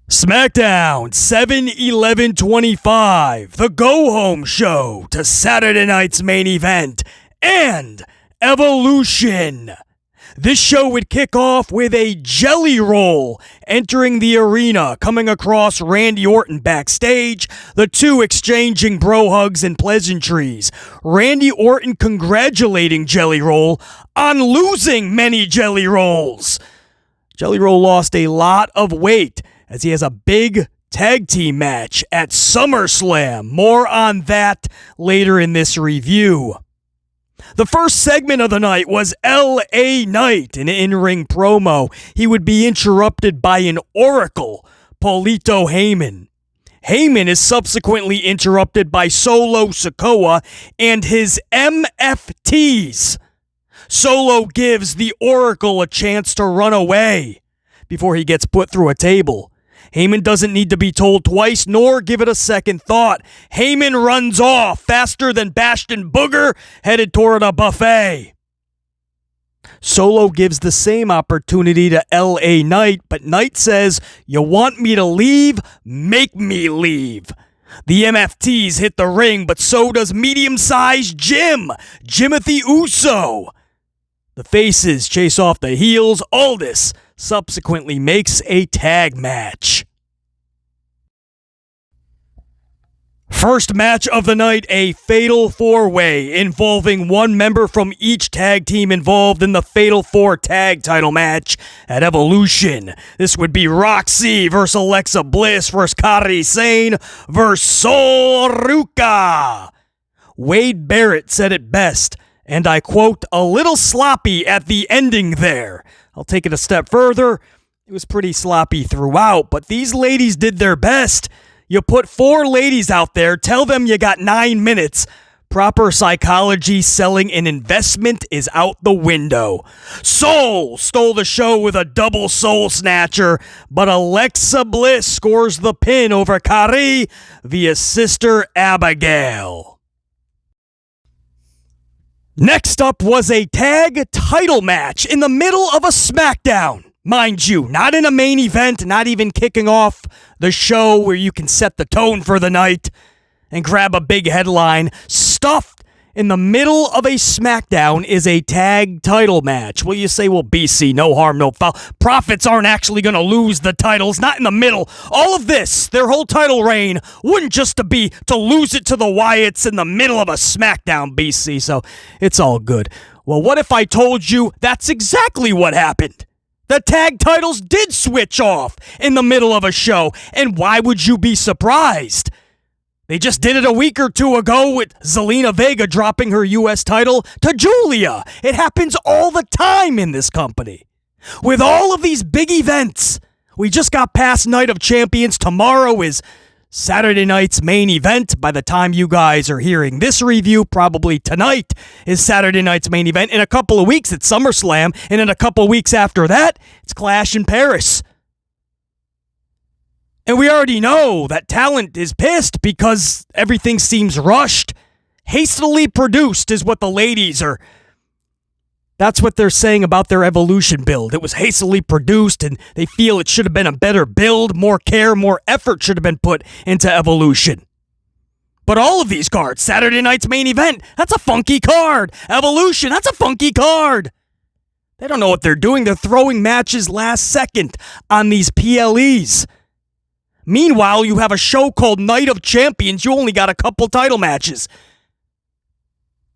SmackDown 7/11/25, the go-home show to Saturday night's main event, and Evolution. This show would kick off with a jelly roll entering the arena, coming across Randy Orton backstage, the two exchanging bro hugs and pleasantries. Randy Orton congratulating Jelly Roll on losing many Jelly Rolls. Jelly Roll lost a lot of weight as he has a big tag team match at SummerSlam. More on that later in this review. The first segment of the night was LA Knight, an in-ring promo. He would be interrupted by an oracle, Paulito Heyman. Heyman is subsequently interrupted by Solo Sikoa and his MFTs. Solo gives the oracle a chance to run away before he gets put through a table. Heyman doesn't need to be told twice, nor give it a second thought. Heyman runs off faster than Bastion Booger, headed toward a buffet. Solo gives the same opportunity to LA Knight, but Knight says, "You want me to leave? Make me leave." The MFTs hit the ring, but so does medium-sized Jimothy Uso. The faces chase off the heels. Aldis subsequently makes a tag match. First match of the night, a fatal four-way involving one member from each tag team involved in the Fatal 4 tag title match at Evolution. This would be Roxy versus Alexa Bliss versus Kairi Sane versus Sol Ruca. Wade Barrett said it best, and I quote, "a little sloppy at the ending there." I'll take it a step further. It was pretty sloppy throughout, but these ladies did their best. You put 4 ladies out there, tell them you got 9 minutes. Proper psychology selling an investment is out the window. Soul stole the show with a double soul snatcher, but Alexa Bliss scores the pin over Kairi via Sister Abigail. Next up was a tag title match in the middle of a SmackDown. Mind you, not in a main event, not even kicking off the show where you can set the tone for the night and grab a big headline. Stuffed in the middle of a SmackDown is a tag title match. Well, you say, well, BC, no harm, no foul. Profits aren't actually going to lose the titles, not in the middle. All of this, their whole title reign, wouldn't just be to lose it to the Wyatts in the middle of a SmackDown, BC, so it's all good. Well, what if I told you that's exactly what happened? The tag titles did switch off in the middle of a show, and why would you be surprised? They just did it a week or two ago with Zelina Vega dropping her U.S. title to Julia. It happens all the time in this company. With all of these big events, we just got past Night of Champions. Tomorrow is Saturday night's main event. By the time you guys are hearing this review, probably tonight is Saturday night's main event. In a couple of weeks, it's SummerSlam. And in a couple of weeks after that, it's Clash in Paris. And we already know that talent is pissed because everything seems rushed. Hastily produced is what the ladies are. That's what they're saying about their Evolution build. It was hastily produced, and they feel it should have been a better build. More care, more effort should have been put into Evolution. But all of these cards, Saturday night's main event, that's a funky card. Evolution, that's a funky card. They don't know what they're doing. They're throwing matches last second on these PLEs. Meanwhile, you have a show called Night of Champions. You only got a couple title matches.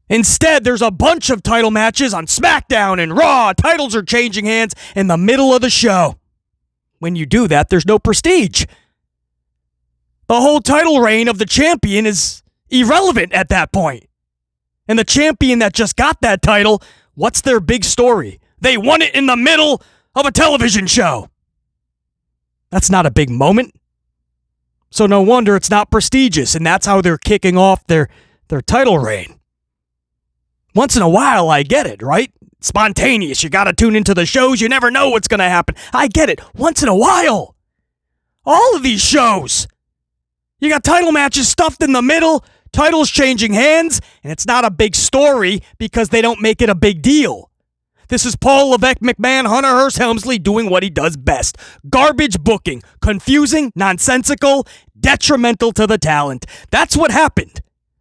Instead, there's a bunch of title matches on SmackDown and Raw. Titles are changing hands in the middle of the show. When you do that, there's no prestige. The whole title reign of the champion is irrelevant at that point. And the champion that just got that title, what's their big story? They won it in the middle of a television show. That's not a big moment. So no wonder it's not prestigious, and that's how they're kicking off their title reign. Once in a while, I get it, right? Spontaneous. You gotta tune into the shows. You never know what's gonna happen. I get it. Once in a while. All of these shows. You got title matches stuffed in the middle, titles changing hands, and it's not a big story because they don't make it a big deal. This is Paul Levesque McMahon, Hunter Hearst Helmsley doing what he does best. Garbage booking. Confusing, nonsensical, detrimental to the talent. That's what happened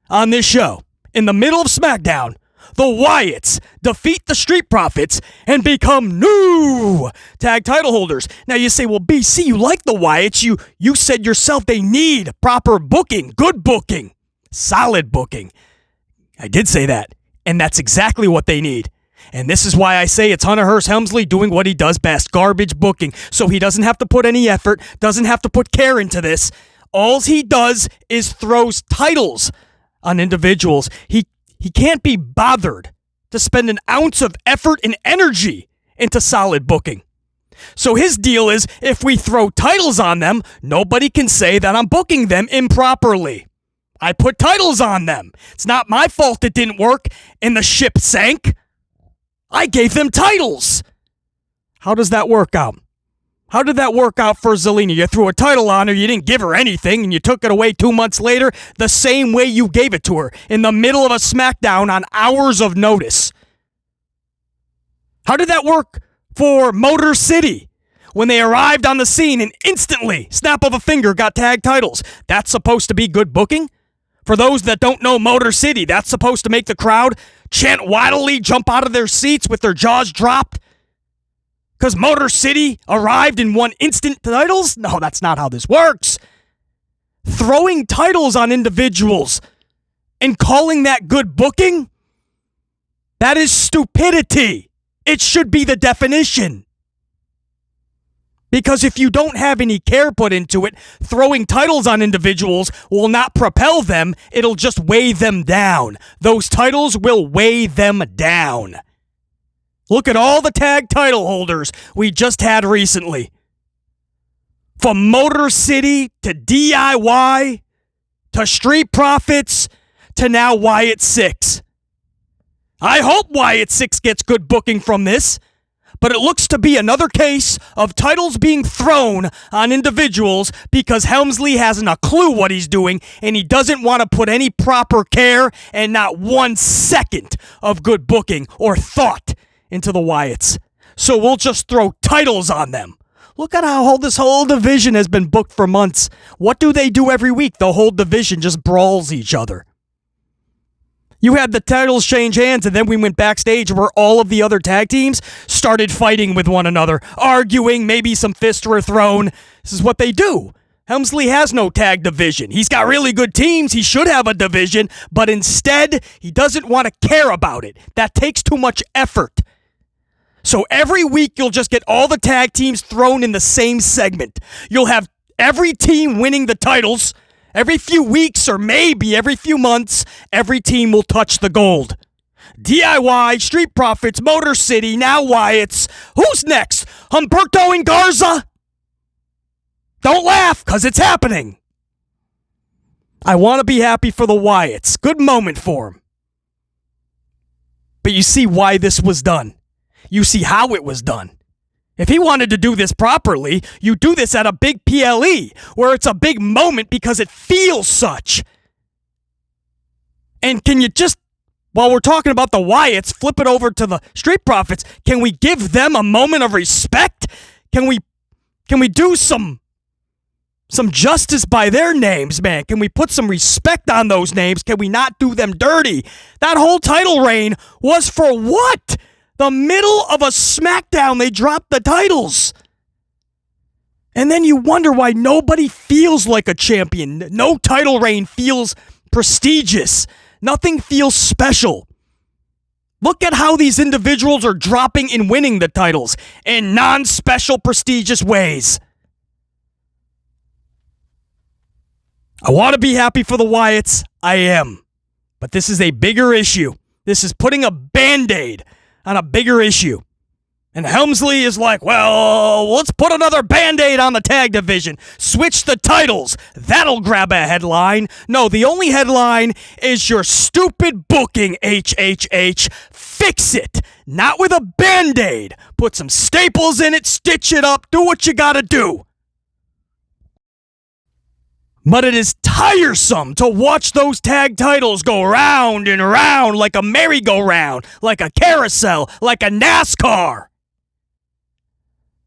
on this show. In the middle of SmackDown, the Wyatts defeat the Street Profits and become new tag title holders. Now you say, well, BC, you like the Wyatts. You said yourself they need proper booking, good booking, solid booking. I did say that, and that's exactly what they need. And this is why I say it's Hunter Hearst Helmsley doing what he does best, garbage booking. So he doesn't have to put any effort, doesn't have to put care into this. All he does is throws titles on individuals. He can't be bothered to spend an ounce of effort and energy into solid booking. So his deal is, if we throw titles on them, nobody can say that I'm booking them improperly. I put titles on them. It's not my fault it didn't work and the ship sank. I gave them titles. How does that work out? How did that work out for Zelina? You threw a title on her, you didn't give her anything, and you took it away 2 months later the same way you gave it to her, in the middle of a SmackDown on hours of notice. How did that work for Motor City when they arrived on the scene and instantly, snap of a finger, got tag titles? That's supposed to be good booking? For those that don't know Motor City, that's supposed to make the crowd chant wildly, jump out of their seats with their jaws dropped? Because Motor City arrived and won instant titles? No, that's not how this works. Throwing titles on individuals and calling that good booking? That is stupidity. It should be the definition. Because if you don't have any care put into it, throwing titles on individuals will not propel them. It'll just weigh them down. Those titles will weigh them down. Look at all the tag title holders we just had recently. From Motor City to DIY to Street Profits to now Wyatt 6. I hope Wyatt 6 gets good booking from this, but it looks to be another case of titles being thrown on individuals because Helmsley hasn't a clue what he's doing and he doesn't want to put any proper care and not 1 second of good booking or thought into the Wyatts. So we'll just throw titles on them. Look at how this whole division has been booked for months. What do they do every week? The whole division just brawls each other. You had the titles change hands, and then we went backstage where all of the other tag teams started fighting with one another, arguing, maybe some fists were thrown. This is what they do. Helmsley has no tag division. He's got really good teams. He should have a division, but instead, he doesn't want to care about it. That takes too much effort. So every week, you'll just get all the tag teams thrown in the same segment. You'll have every team winning the titles. Every few weeks or maybe every few months, every team will touch the gold. DIY, Street Profits, Motor City, now Wyatts. Who's next? Humberto and Garza? Don't laugh, because it's happening. I want to be happy for the Wyatts. Good moment for them. But you see why this was done. You see how it was done. If he wanted to do this properly, you do this at a big PLE, where it's a big moment because it feels such. And can you just, while we're talking about the Wyatts, flip it over to the Street Profits? Can we give them a moment of respect? Can we do some justice by their names, man? Can we put some respect on those names? Can we not do them dirty? That whole title reign was for what? The middle of a SmackDown, they dropped the titles. And then you wonder why nobody feels like a champion. No title reign feels prestigious. Nothing feels special. Look at how these individuals are dropping and winning the titles in non-special, prestigious ways. I want to be happy for the Wyatts. I am. But this is a bigger issue. This is putting a Band-Aid on a bigger issue. And Helmsley is like, well, let's put another Band-Aid on the tag division. Switch the titles. That'll grab a headline. No, the only headline is your stupid booking, HHH. Fix it. Not with a Band-Aid. Put some staples in it, stitch it up, do what you gotta do. But it is tiresome to watch those tag titles go round and round like a merry-go-round, like a carousel, like a NASCAR.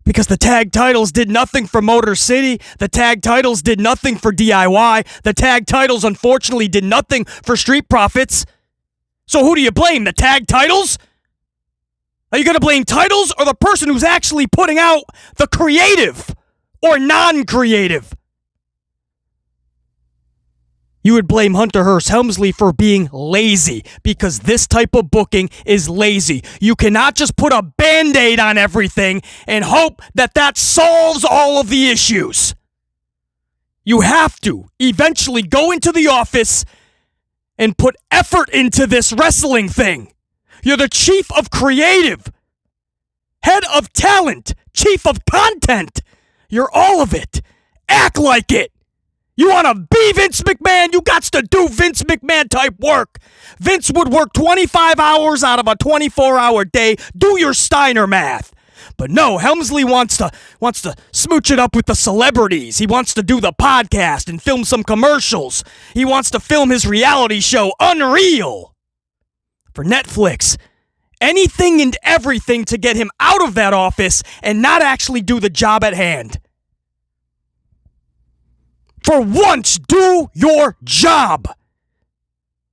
Because the tag titles did nothing for Motor City, the tag titles did nothing for DIY, the tag titles unfortunately did nothing for Street Profits. So who do you blame, the tag titles? Are you going to blame titles or the person who's actually putting out the creative or non-creative? You would blame Hunter Hearst Helmsley for being lazy because this type of booking is lazy. You cannot just put a Band-Aid on everything and hope that that solves all of the issues. You have to eventually go into the office and put effort into this wrestling thing. You're the chief of creative, head of talent, chief of content. You're all of it. Act like it. You want to be Vince McMahon? You got to do Vince McMahon type work. Vince would work 25 hours out of a 24-hour day. Do your Steiner math. But no, Helmsley wants to smooch it up with the celebrities. He wants to do the podcast and film some commercials. He wants to film his reality show, Unreal, for Netflix. Anything and everything to get him out of that office and not actually do the job at hand. For once, do your job.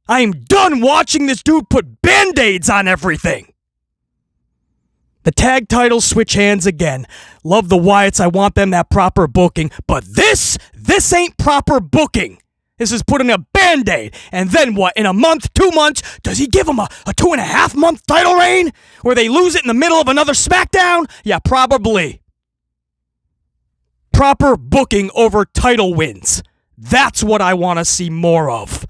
I am done watching this dude put Band-Aids on everything. The tag titles switch hands again. Love the Wyatts. I want them that proper booking. But this ain't proper booking. This is putting a Band-Aid. And then what? In a month, 2 months, does he give them a 2.5-month title reign? Where they lose it in the middle of another SmackDown? Yeah, probably. Proper booking over title wins. That's what I want to see more of.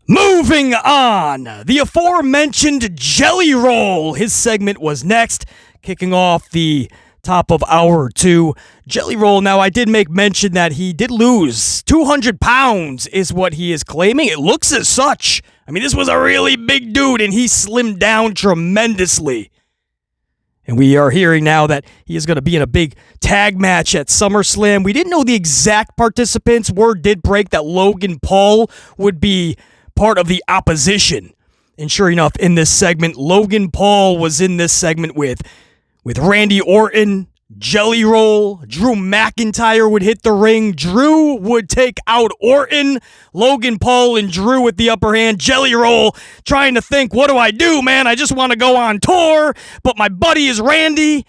Moving on. The aforementioned Jelly Roll. His segment was next, kicking off the top of hour 2. Jelly Roll, now I did make mention that he did lose 200 pounds is what he is claiming. It looks as such. I mean, this was a really big dude and he slimmed down tremendously. And we are hearing now that he is going to be in a big tag match at SummerSlam. We didn't know the exact participants. Word did break that Logan Paul would be part of the opposition. And sure enough, in this segment, Logan Paul was in this segment with Randy Orton, Jelly Roll. Drew McIntyre would hit the ring. Drew would take out Orton. Logan Paul and Drew with the upper hand. Jelly Roll trying to think, what do I do, man? I just want to go on tour, but my buddy is Randy.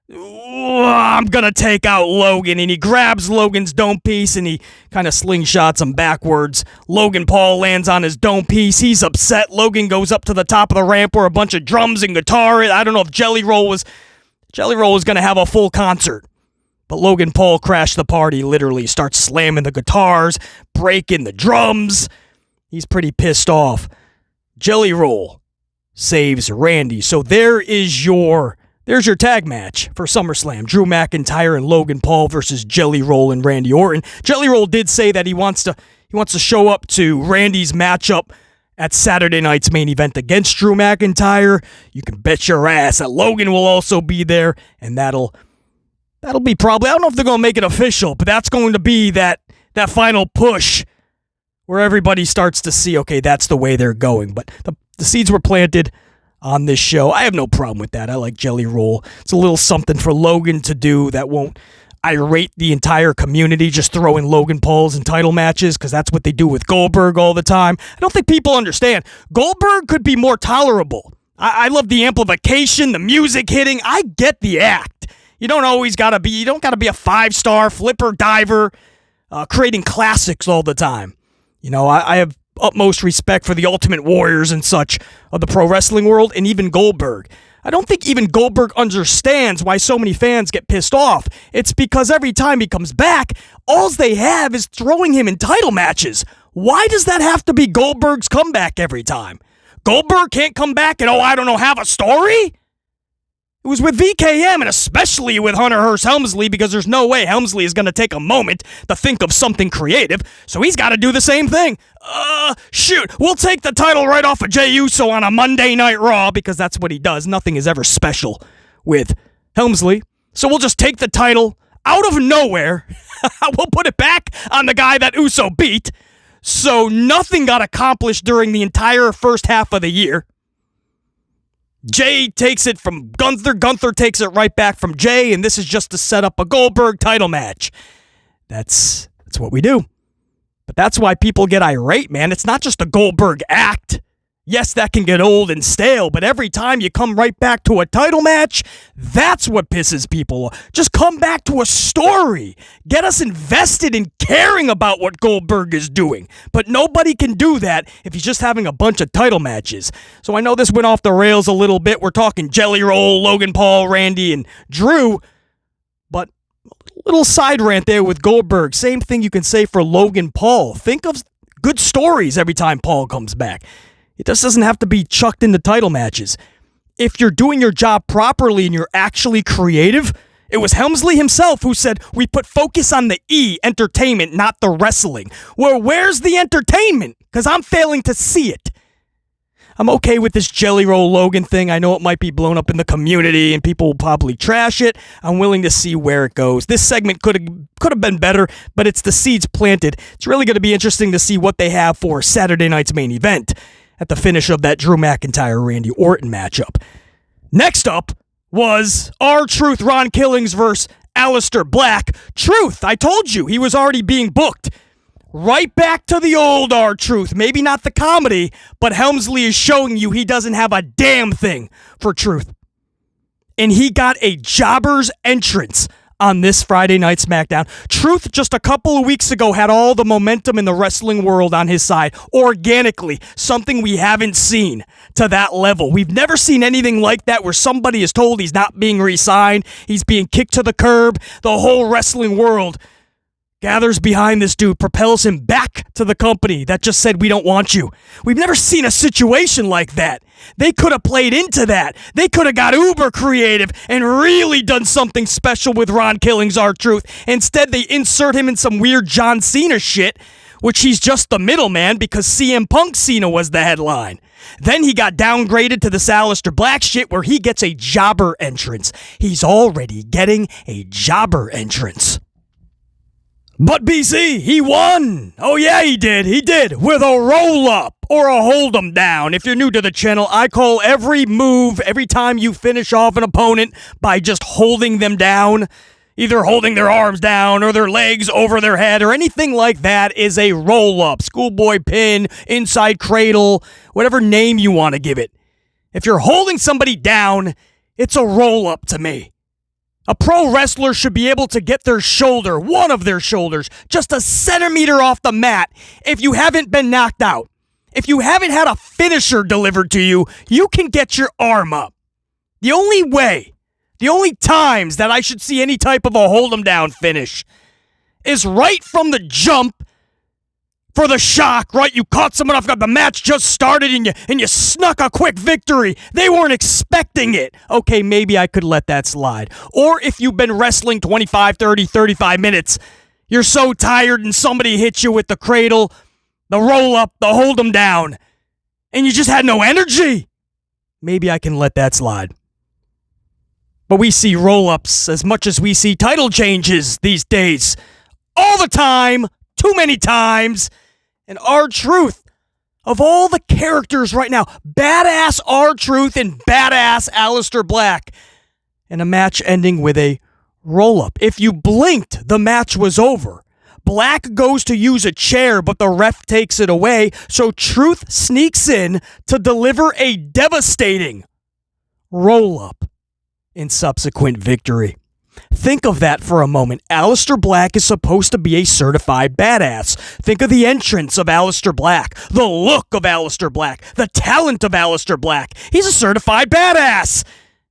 I'm going to take out Logan. And he grabs Logan's dome piece and he kind of slingshots him backwards. Logan Paul lands on his dome piece. He's upset. Logan goes up to the top of the ramp where a bunch of drums and guitar. I don't know if Jelly Roll was going to have a full concert. But Logan Paul crashed the party, literally starts slamming the guitars, breaking the drums. He's pretty pissed off. Jelly Roll saves Randy. So there's your tag match for SummerSlam. Drew McIntyre and Logan Paul versus Jelly Roll and Randy Orton. Jelly Roll did say that he wants to show up to Randy's matchup at Saturday night's main event against Drew McIntyre. You can bet your ass that Logan will also be there, and that'll be probably, I don't know if they're going to make it official, but that's going to be that final push where everybody starts to see, okay, that's the way they're going. But the seeds were planted on this show. I have no problem with that. I like Jelly Roll. It's a little something for Logan to do that won't irate the entire community, just throwing Logan Pauls in title matches, because that's what they do with Goldberg all the time. I don't think people understand. Goldberg could be more tolerable. I love the amplification, the music hitting. I get the act. You don't gotta be a 5-star flipper diver, creating classics all the time. You know, I have utmost respect for the Ultimate Warriors and such of the pro wrestling world, and even Goldberg. I don't think even Goldberg understands why so many fans get pissed off. It's because every time he comes back, all they have is throwing him in title matches. Why does that have to be Goldberg's comeback every time? Goldberg can't come back and, have a story? It was with VKM and especially with Hunter Hearst Helmsley, because there's no way Helmsley is going to take a moment to think of something creative, so he's got to do the same thing. We'll take the title right off of Jey Uso on a Monday Night Raw, because that's what he does. Nothing is ever special with Helmsley. So we'll just take the title out of nowhere, we'll put it back on the guy that Uso beat. So nothing got accomplished during the entire first half of the year. Jay takes it from Gunther. Gunther takes it right back from Jay, and this is just to set up a Goldberg title match. That's what we do. But that's why people get irate, man. It's not just a Goldberg act. Yes, that can get old and stale, but every time you come right back to a title match, that's what pisses people off. Just come back to a story. Get us invested in caring about what Goldberg is doing. But nobody can do that if he's just having a bunch of title matches. So I know this went off the rails a little bit. We're talking Jelly Roll, Logan Paul, Randy, and Drew. But a little side rant there with Goldberg. Same thing you can say for Logan Paul. Think of good stories every time Paul comes back. It just doesn't have to be chucked into title matches. If you're doing your job properly and you're actually creative, it was Helmsley himself who said, we put focus on the E, entertainment, not the wrestling. Well, where's the entertainment? Because I'm failing to see it. I'm okay with this Jelly Roll Logan thing. I know it might be blown up in the community and people will probably trash it. I'm willing to see where it goes. This segment could have been better, but it's the seeds planted. It's really going to be interesting to see what they have for Saturday night's main event at the finish of that Drew McIntyre Randy Orton matchup. Next up was R-Truth Ron Killings versus Alistair Black. Truth, I told you, he was already being booked. Right back to the old R-Truth. Maybe not the comedy, but Helmsley is showing you he doesn't have a damn thing for Truth. And he got a jobber's entrance on this Friday night SmackDown. Truth just a couple of weeks ago had all the momentum in the wrestling world on his side, organically, something we haven't seen to that level. We've never seen anything like that where somebody is told he's not being re-signed, he's being kicked to the curb. The whole wrestling world gathers behind this dude, propels him back to the company that just said, we don't want you. We've never seen a situation like that. They could have played into that. They could have got uber creative and really done something special with Ron Killings R-Truth. Instead, they insert him in some weird John Cena shit, which he's just the middleman because CM Punk Cena was the headline. Then he got downgraded to this Alistair Black shit where he gets a jobber entrance. He's already getting a jobber entrance. But BC, he won. Oh yeah, he did. He did. With a roll-up or a hold-em down. If you're new to the channel, I call every move, every time you finish off an opponent by just holding them down, either holding their arms down or their legs over their head or anything like that, is a roll-up. Schoolboy pin, inside cradle, whatever name you want to give it. If you're holding somebody down, it's a roll-up to me. A pro wrestler should be able to get their shoulder, one of their shoulders, just a centimeter off the mat if you haven't been knocked out. If you haven't had a finisher delivered to you, you can get your arm up. The only way, the only times that I should see any type of a hold 'em down finish is right from the jump for the shock, right? You caught someone off guard. The match just started and you snuck a quick victory. They weren't expecting it. Okay, maybe I could let that slide. Or if you've been wrestling 25, 30, 35 minutes, you're so tired and somebody hits you with the cradle, the roll up, the hold 'em down, and you just had no energy. Maybe I can let that slide. But we see roll-ups as much as we see title changes these days. All the time, too many times. And R-Truth, of all the characters right now, badass R-Truth and badass Alistair Black, and a match ending with a roll-up. If you blinked, the match was over. Black goes to use a chair, but the ref takes it away, so Truth sneaks in to deliver a devastating roll-up in subsequent victory. Think of that for a moment. Alistair Black is supposed to be a certified badass. Think of the entrance of Alistair Black, the look of Alistair Black, the talent of Alistair Black. He's a certified badass.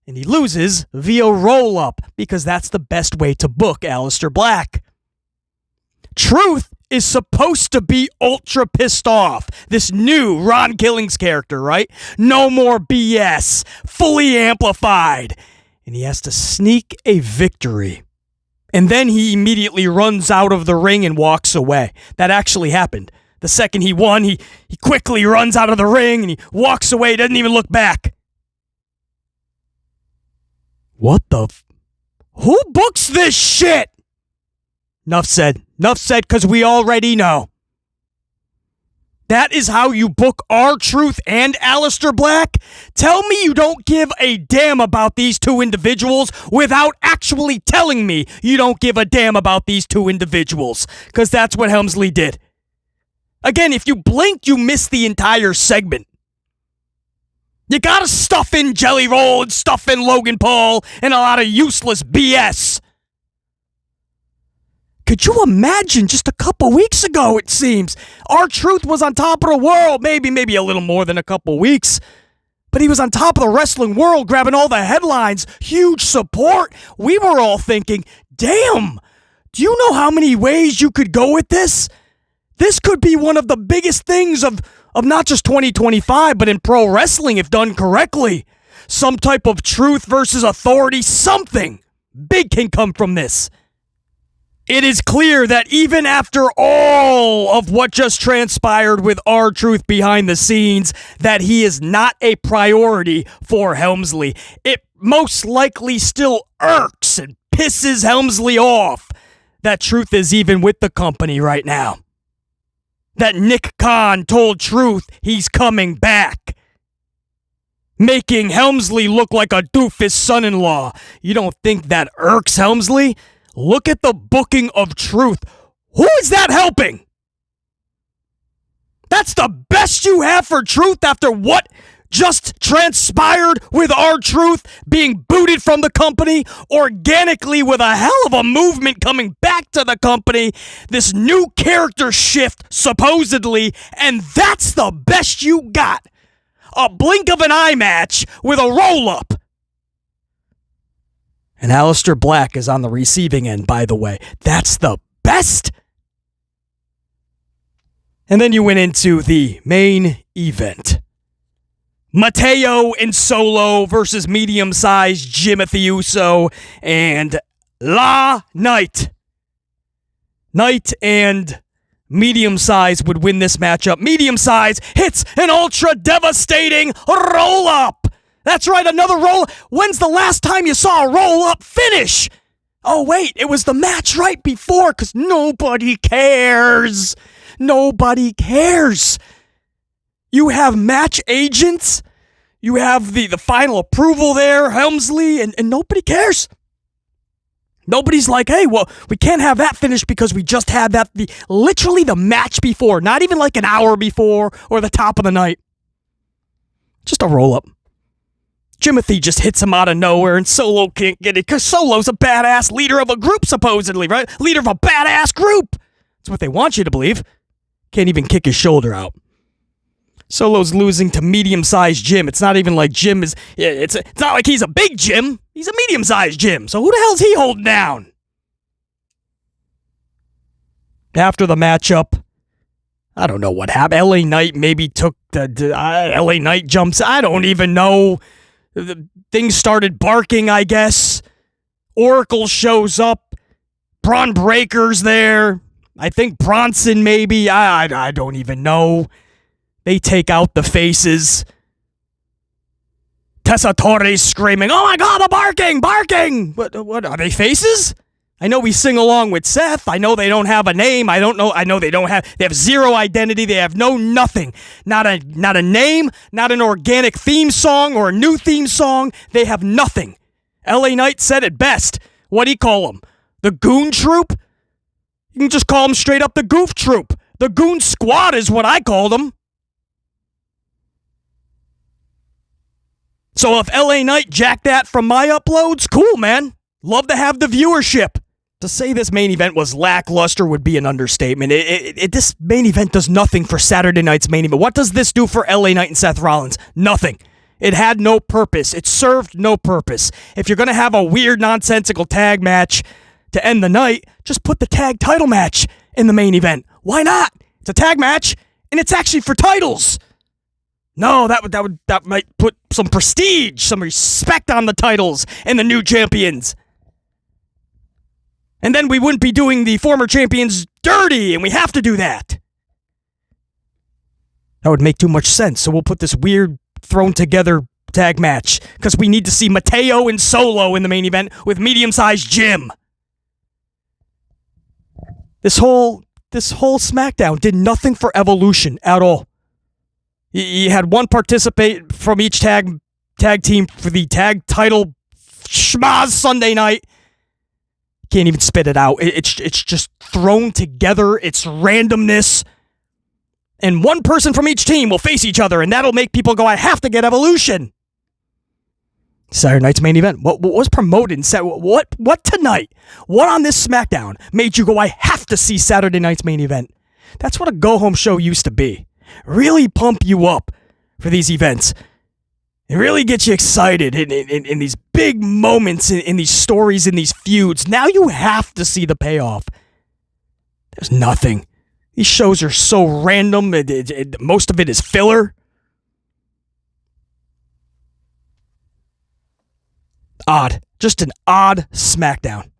And he loses via roll-up because that's the best way to book Alistair Black. Truth is supposed to be ultra pissed off. This new Ron Killings character, right? No more BS. Fully amplified. And he has to sneak a victory. And then he immediately runs out of the ring and walks away. That actually happened. The second he won, he quickly runs out of the ring and he walks away, doesn't even look back. What the who books this shit? Enough said. Enough said, because we already know. That is how you book R-Truth and Aleister Black? Tell me you don't give a damn about these two individuals without actually telling me you don't give a damn about these two individuals. Because that's what Helmsley did. Again, if you blink, you miss the entire segment. You gotta stuff in Jelly Roll and stuff in Logan Paul and a lot of useless BS. Could you imagine just a couple weeks ago, it seems, R-Truth was on top of the world, maybe a little more than a couple weeks, but he was on top of the wrestling world, grabbing all the headlines, huge support. We were all thinking, damn, do you know how many ways you could go with this? This could be one of the biggest things of not just 2025, but in pro wrestling if done correctly. Some type of truth versus authority, something big can come from this. It is clear that even after all of what just transpired with R-Truth behind the scenes, that he is not a priority for Helmsley. It most likely still irks and pisses Helmsley off that Truth is even with the company right now. That Nick Khan told Truth he's coming back, making Helmsley look like a doofus son-in-law. You don't think that irks Helmsley? Look at the booking of Truth. Who is that helping? That's the best you have for Truth after what just transpired with R-Truth being booted from the company organically with a hell of a movement coming back to the company. This new character shift, supposedly, and that's the best you got. A blink of an eye match with a roll-up. And Aleister Black is on the receiving end, by the way. That's the best. And then you went into the main event. Mateo and Solo versus medium-sized Jimothy Uso and La Knight. Knight and medium-sized would win this matchup. Medium-sized hits an ultra-devastating roll-up. That's right, another roll. When's the last time you saw a roll-up finish? Oh, wait, it was the match right before, because nobody cares. Nobody cares. You have match agents. You have the final approval there, Helmsley, and nobody cares. Nobody's like, hey, well, we can't have that finish because we just had that, literally the match before, not even like an hour before or the top of the night. Just a roll-up. Jimothy just hits him out of nowhere and Solo can't get it because Solo's a badass leader of a group, supposedly, right? Leader of a badass group. That's what they want you to believe. Can't even kick his shoulder out. Solo's losing to medium-sized Jim. It's not even like Jim is... It's not like he's a big Jim. He's a medium-sized Jim. So who the hell's he holding down? After the matchup, I don't know what happened. LA Knight maybe took the... LA Knight jumps... I don't even know... Things started barking, I guess. Oracle shows up. Braun Breaker's there. I think Bronson maybe. I don't even know. They take out the faces. Tessa Torres screaming, oh my god, the barking! What are they faces? I know we sing along with Seth. I know they don't have a name. I know they have zero identity. They have no nothing. Not a name, not an organic theme song or a new theme song. They have nothing. LA Knight said it best. What do you call them? The Goon Troop? You can just call them straight up the Goof Troop. The Goon Squad is what I call them. So if LA Knight jacked that from my uploads, cool, man. Love to have the viewership. To say this main event was lackluster would be an understatement. This main event does nothing for Saturday night's main event. What does this do for LA Knight and Seth Rollins? Nothing. It had no purpose. It served no purpose. If you're going to have a weird, nonsensical tag match to end the night, just put the tag title match in the main event. Why not? It's a tag match, and it's actually for titles. No, that might put some prestige, some respect on the titles and the new champions. And then we wouldn't be doing the former champions dirty, and we have to do that. That would make too much sense, so we'll put this weird thrown together tag match, because we need to see Mateo and Solo in the main event with medium-sized Jim. This whole SmackDown did nothing for Evolution at all. You had one participate from each tag team for the tag title schmaz Sunday night. Can't even spit it out. It's just thrown together. It's randomness. And one person from each team will face each other, and that'll make people go, I have to get Evolution. Saturday night's main event. What was promoted? What tonight? What on this SmackDown made you go, I have to see Saturday night's main event? That's what a go-home show used to be. Really pump you up for these events. It really gets you excited in these big moments, in these stories, in these feuds. Now you have to see the payoff. There's nothing. These shows are so random. Most of it is filler. Odd. Just an odd SmackDown.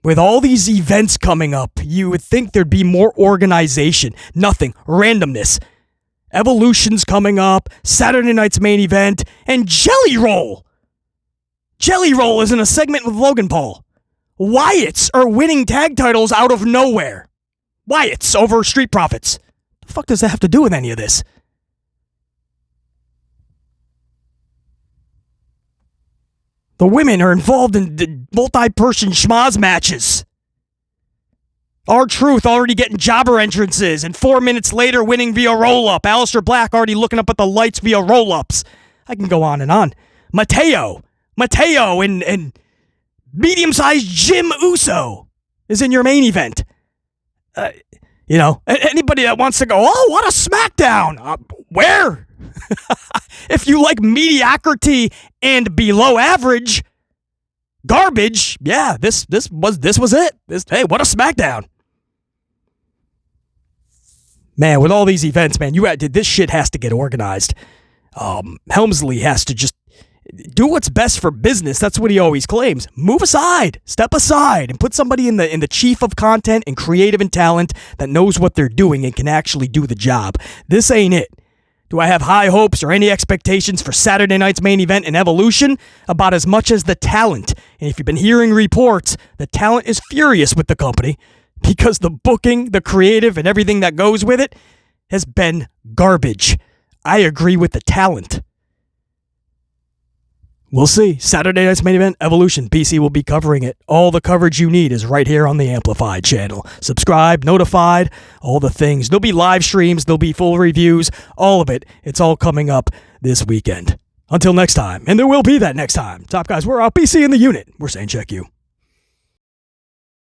With all these events coming up, you would think there'd be more organization. Nothing. Randomness. Evolution's coming up, Saturday night's main event, and Jelly Roll. Jelly Roll is in a segment with Logan Paul. Wyatts are winning tag titles out of nowhere. Wyatts over Street Profits. The fuck does that have to do with any of this? The women are involved in the multi-person schmaz matches. R-Truth already getting jobber entrances, and 4 minutes later winning via roll-up. Alistair Black already looking up at the lights via roll-ups. I can go on and on. Mateo and medium-sized Jim Uso is in your main event. Anybody that wants to go, oh, what a SmackDown. Where? If you like mediocrity and below average garbage, yeah, this was it. Hey, what a SmackDown. Man, with all these events, man, this shit has to get organized. Helmsley has to just do what's best for business. That's what he always claims. Move aside, step aside, and put somebody in the chief of content and creative and talent that knows what they're doing and can actually do the job. This ain't it. Do I have high hopes or any expectations for Saturday night's main event in Evolution? About as much as the talent. And if you've been hearing reports, the talent is furious with the company because the booking, the creative, and everything that goes with it has been garbage. I agree with the talent. We'll see. Saturday night's main event, Evolution. PC will be covering it. All the coverage you need is right here on the Amplified channel. Subscribe, notified, all the things. There'll be live streams, there'll be full reviews, all of it. It's all coming up this weekend. Until next time, and there will be that next time. Top guys, we're out. PC in the unit. We're saying check you.